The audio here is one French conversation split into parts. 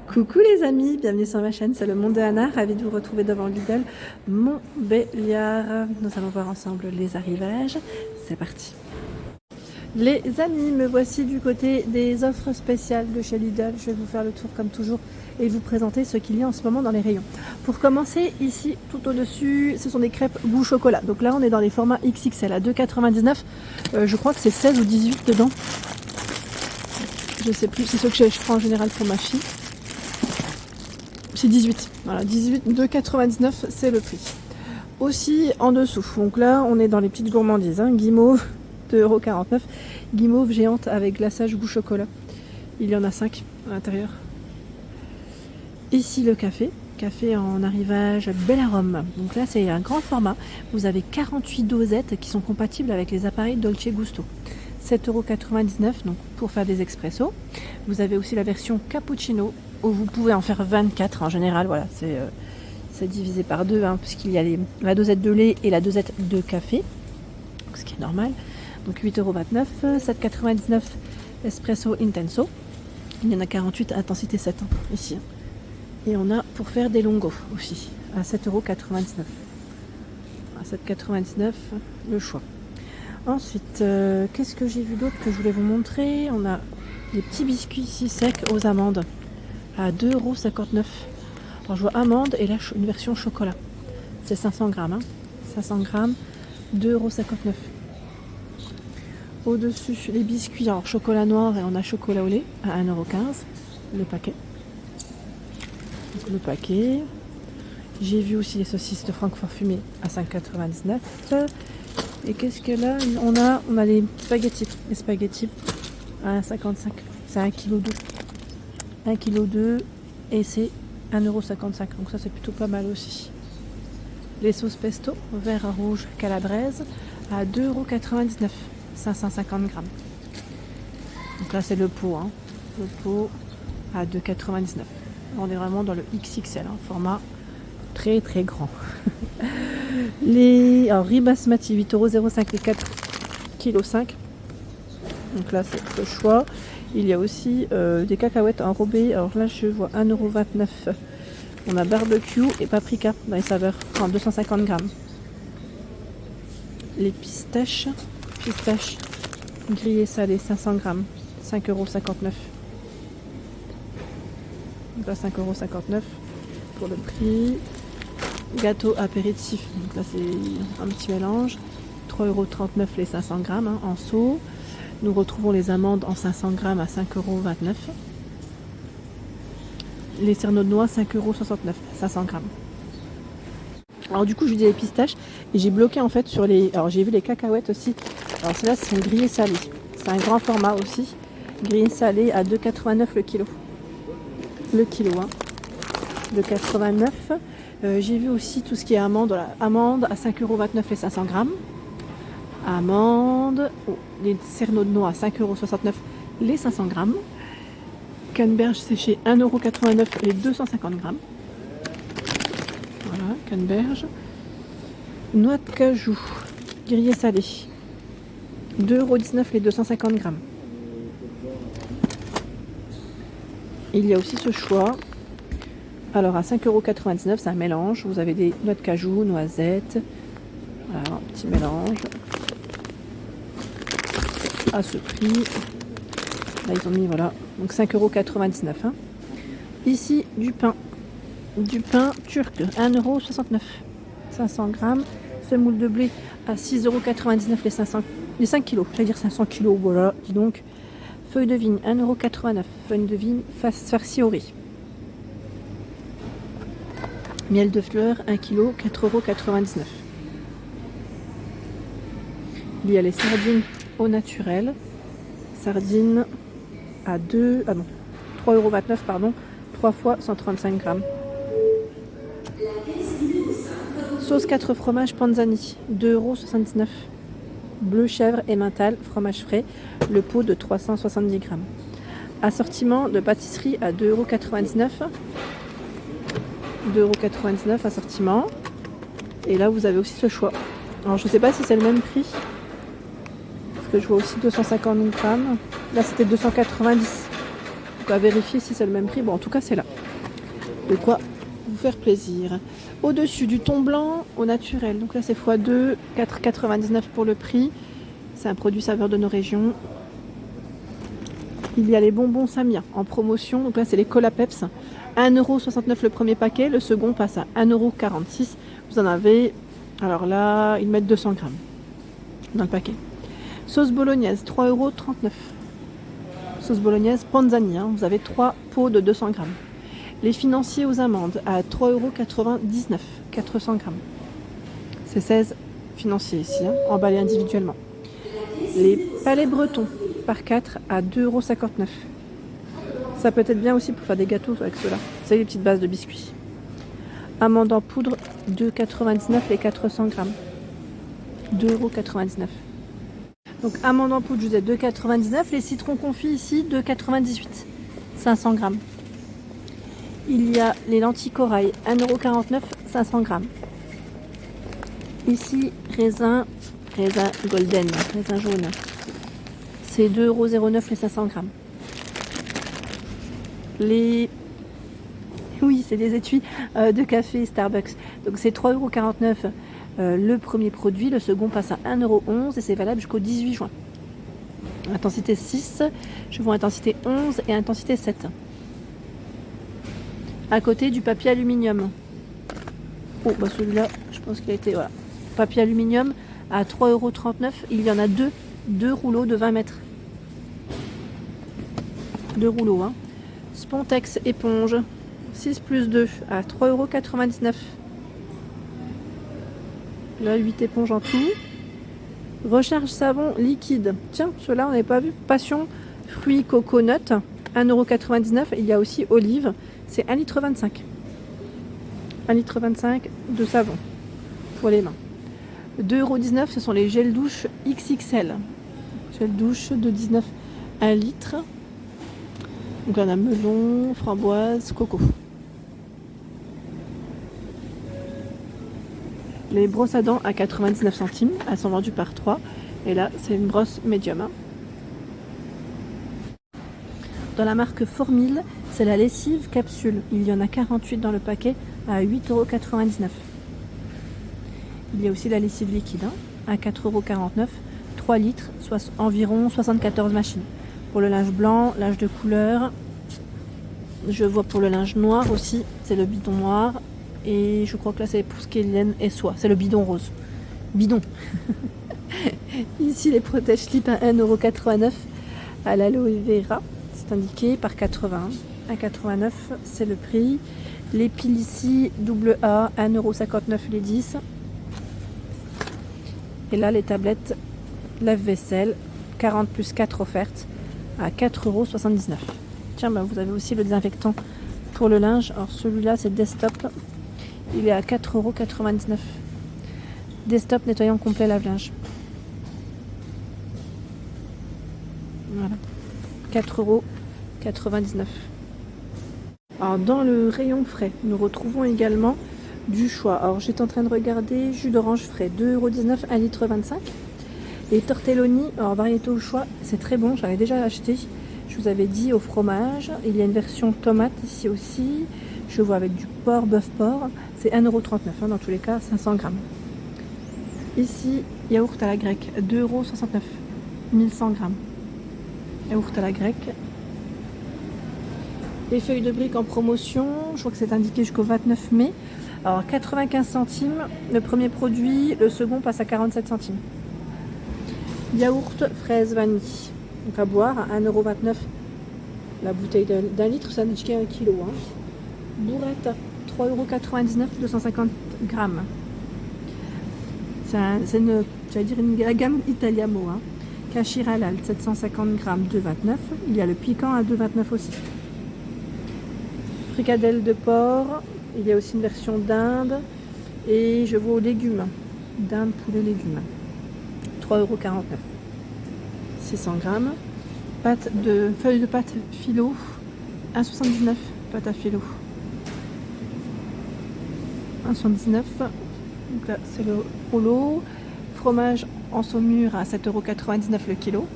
Coucou les amis, bienvenue sur ma chaîne, c'est le Monde de Anna, ravie de vous retrouver devant Lidl Montbéliard. Nous allons voir ensemble les arrivages, c'est parti. Les amis, me voici du côté des offres spéciales de chez Lidl. Je vais vous faire le tour comme toujours et vous présenter ce qu'il y a en ce moment dans les rayons. Pour commencer, ici tout au-dessus, ce sont des crêpes goût chocolat. Donc là on est dans les formats XXL à 2,99 €. Je crois que c'est 16 ou 18 dedans. Je sais plus, c'est ce que je prends en général pour ma fille. C'est 18, voilà, 18, 2,99 €, c'est le prix. Aussi en dessous, donc là on est dans les petites gourmandises, hein, guimauve, 2,49 €, guimauve géante avec glaçage goût chocolat. Il y en a 5 à l'intérieur. Ici le café en arrivage bel arôme. Donc là c'est un grand format, vous avez 48 dosettes qui sont compatibles avec les appareils Dolce Gusto. 7,99 € donc pour faire des expressos. Vous avez aussi la version cappuccino où vous pouvez en faire 24 en général. Voilà, c'est divisé par deux, hein, puisqu'il y a la dosette de lait et la dosette de café, ce qui est normal. Donc 8,29 €, 7,99 € espresso intenso. Il y en a 48 à intensité 7 hein, ici. Et on a pour faire des longos aussi à 7,99 €. À 7,99 € le choix. Ensuite, qu'est-ce que j'ai vu d'autre que je voulais vous montrer? On a des petits biscuits ici secs aux amandes à 2,59 €. Alors je vois amande et là une version chocolat. C'est 500 grammes. Hein. 500 grammes, 2,59 €. Au-dessus, les biscuits, alors chocolat noir et on a chocolat au lait à 1,15 € le paquet. Donc, le paquet. J'ai vu aussi les saucisses de Francfort fumées à 5,99 €. Et qu'est-ce que là on a les spaghettis. Les spaghettis à 55. C'est 1,2 kg. 1,2 kg et c'est 1,55 €. Donc ça c'est plutôt pas mal aussi. Les sauces pesto, vert, rouge, calabraise à 2,99 €. 550 grammes. Donc là c'est le pot. Hein. Le pot à 2,99 €. On est vraiment dans le XXL, hein, format très très grand. Alors riz basmati 8,05 € les 4,5 kg. Donc là c'est le choix. Il y a aussi des cacahuètes enrobées. Alors là je vois 1,29 €. On a barbecue et paprika dans les saveurs en 250 grammes. Les pistaches grillées salées 500 grammes 5,59 €. Donc là 5,59 € pour le prix. Gâteau apéritif, donc là c'est un petit mélange, 3,39 € les 500 grammes hein, en seau. Nous retrouvons les amandes en 500 grammes à 5,29 €. Les cerneaux de noix 5,69 €, 500 grammes. Alors du coup je dis les pistaches et j'ai bloqué en fait sur les... Alors j'ai vu les cacahuètes aussi. Alors celles-là c'est grillées salées. C'est un grand format aussi. Grillées salées à 2,89 € le kilo. Le kilo hein. 2,89 €. J'ai vu aussi tout ce qui est amande. Voilà. Amande à 5,29 € les 500 grammes. Amandes, les cerneaux de noix à 5,69 € les 500 grammes. Canneberge séché 1,89 € les 250 grammes. Voilà, canneberge. Noix de cajou, grillée salée, 2,19 € les 250 grammes. Il y a aussi ce choix. Alors à 5,99 €, c'est un mélange. Vous avez des noix de cajou, noisettes. Voilà, un petit mélange. À ce prix. Là ils ont mis voilà. Donc 5,99 €. Hein. Ici du pain. Du pain turc, 1,69 €. 500 grammes. Semoule de blé à 6,99 € les 5 kg. J'allais dire 500 kg, voilà, dis donc. Feuilles de vigne, 1,89 €. Feuilles de vigne farcies au riz. Miel de fleurs, 1 kg, 4,99 €. Il y a les sardines au naturel. Sardines à 3,29 €, pardon. 3 fois 135 grammes. Sauce 4 fromages Panzani, 2,79 €. Bleu, chèvre et mental, fromage frais, le pot de 370 grammes. Assortiment de pâtisserie à 2,99 €. 2,99 € assortiment. Et là, vous avez aussi ce choix. Alors, je ne sais pas si c'est le même prix. Parce que je vois aussi 250 grammes. Là, c'était 290. Donc à vérifier si c'est le même prix. Bon, en tout cas, c'est là. De quoi vous faire plaisir. Au-dessus du thon blanc au naturel. Donc là, c'est x2, 4,99 pour le prix. C'est un produit saveur de nos régions. Il y a les bonbons Samia en promotion. Donc là, c'est les Cola Peps. 1,69 € le premier paquet. Le second passe à 1,46 €. Vous en avez... Alors là, ils mettent 200 grammes dans le paquet. Sauce bolognaise, 3,39 €. Sauce bolognaise Panzani, hein. Vous avez 3 pots de 200 grammes. Les financiers aux amandes à 3,99 €, 400 grammes. C'est 16 financiers ici, hein, emballés individuellement. Les palais bretons par 4 à 2,59 €. Ça peut être bien aussi pour faire des gâteaux avec cela. C'est les petites bases de biscuits. Amandes en poudre, 2,99 € les 400 grammes. 2,99 €. Donc amandes en poudre, je vous ai 2,99 €. Les citrons confits ici, 2,98 €, 500 grammes. Il y a les lentilles corail, 1,49 €, 500 grammes. Ici, raisin golden, raisin jaune. C'est 2,09 € les 500 grammes. Oui, c'est des étuis de café Starbucks. Donc c'est 3,49 € le premier produit. Le second passe à 1,11 € et c'est valable jusqu'au 18 juin. Intensité 6, je vois intensité 11 et intensité 7. À côté du papier aluminium. Oh, bah celui-là, je pense qu'il a été... Voilà. Papier aluminium à 3,39 €. Il y en a deux rouleaux de 20 mètres. 2 rouleaux, hein. Spontex éponge, 6 plus 2 à 3,99 €. Là, 8 éponges en tout. Recharge savon liquide. Tiens, ceux-là, on n'avait pas vu. Passion fruits coconut, 1,99 €. Il y a aussi olive, c'est 1,25 litre. 1,25 litre de savon pour les mains. 2,19 €, ce sont les gels douche XXL. Gel douche de 19 1 litre. Donc on a melon, framboise, coco. Les brosses à dents à 99 centimes, elles sont vendues par 3. Et là, c'est une brosse médium. Hein. Dans la marque Formil, c'est la lessive capsule. Il y en a 48 dans le paquet à 8,99 €. Il y a aussi la lessive liquide hein, à 4,49 €, 3 litres, soit environ 74 machines. Pour le linge blanc, linge de couleur, je vois pour le linge noir aussi, c'est le bidon noir. Et je crois que là c'est pour ce qui est laine et soie, c'est le bidon rose. Bidon. Ici les protège-slips à 1,89 € à l'aloe vera, c'est indiqué par 80. À 89 c'est le prix. Les piles ici double A, 1,59 € les 10. Et là les tablettes lave-vaisselle, 40 plus 4 offertes à 4,79 €. Tiens, bah vous avez aussi le désinfectant pour le linge. Alors celui-là c'est Desktop. Il est à 4,99 €. Desktop nettoyant complet lave-linge. Voilà. 4,99 €. Alors dans le rayon frais, nous retrouvons également du choix. Alors j'étais en train de regarder jus d'orange frais, 2,19 €, 1,25 litre. Les tortelloni, alors variété au choix, c'est très bon, j'avais déjà acheté. Je vous avais dit au fromage. Il y a une version tomate ici aussi. Je vois avec du porc, bœuf porc. C'est 1,39 € hein, dans tous les cas, 500 grammes. Ici, yaourt à la grecque, 2,69 €, 1100 grammes. Yaourt à la grecque. Les feuilles de briques en promotion, je crois que c'est indiqué jusqu'au 29 mai. Alors 95 centimes le premier produit, le second passe à 47 centimes. Yaourt fraise vanille. Donc à boire à 1,29 € la bouteille d'un litre, ça indique 1 kg. Hein. Bourrette, 3,99 €, 250 grammes. C'est la gamme Italiamo. Hein. Cachir halal, 750 grammes, 2,29 €. Il y a le piquant à 2,29 € aussi. Fricadelle de porc. Il y a aussi une version dinde. Et je vois aux légumes. Dinde, poulet, légumes. 3,49 €. 600 grammes. Feuilles de pâte philo. 1,79 € pâte à philo. 1,79 €. Donc là, c'est le rouleau. Fromage en saumure à 7,99 € le kilo.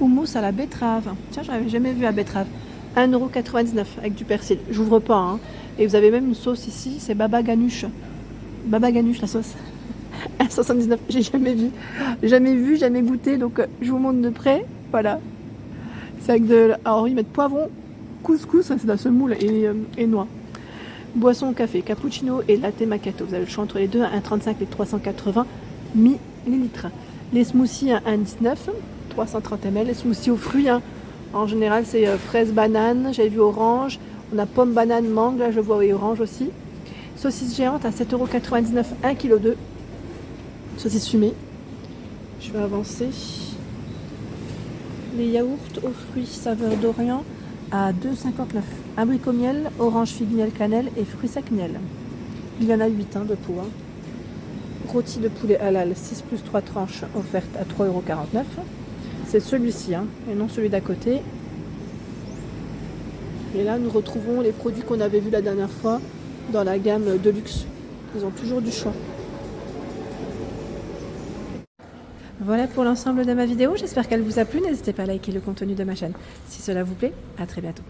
Houmous à la betterave. Tiens, j'avais jamais vu à betterave. 1,99 € avec du persil. J'ouvre pas, hein. Et vous avez même une sauce ici, c'est Baba Ganoush. Baba Ganoush la sauce. 1,79 €, j'ai jamais vu, jamais goûté, donc je vous montre de près. Voilà. C'est avec de... Alors ils mettent poivron, couscous, c'est dans ce moule, et noix. Boisson, café, cappuccino et latte macchiato. Vous avez le choix entre les deux, 1,35 et 380 millilitres. Les smoothies à 1,19 €, 330 ml. Les smoothies aux fruits, hein. En général, c'est fraise, banane, j'avais vu orange. On a pomme, banane, mangue, là je vois et orange aussi. Saucisse géante à 7,99 €, 1,2 kg. Saucisse fumée. Je vais avancer. Les yaourts aux fruits saveur d'Orient à 2,59 €. Abricot miel, orange, figue miel, cannelle et fruits secs miel. Il y en a 8 de pots. Hein. Rôti de poulet halal 6 plus 3 tranches offerte à 3,49 €. C'est celui-ci, hein, et non celui d'à côté. Et là, nous retrouvons les produits qu'on avait vus la dernière fois dans la gamme de luxe. Ils ont toujours du choix. Voilà pour l'ensemble de ma vidéo. J'espère qu'elle vous a plu. N'hésitez pas à liker le contenu de ma chaîne. Si cela vous plaît, à très bientôt.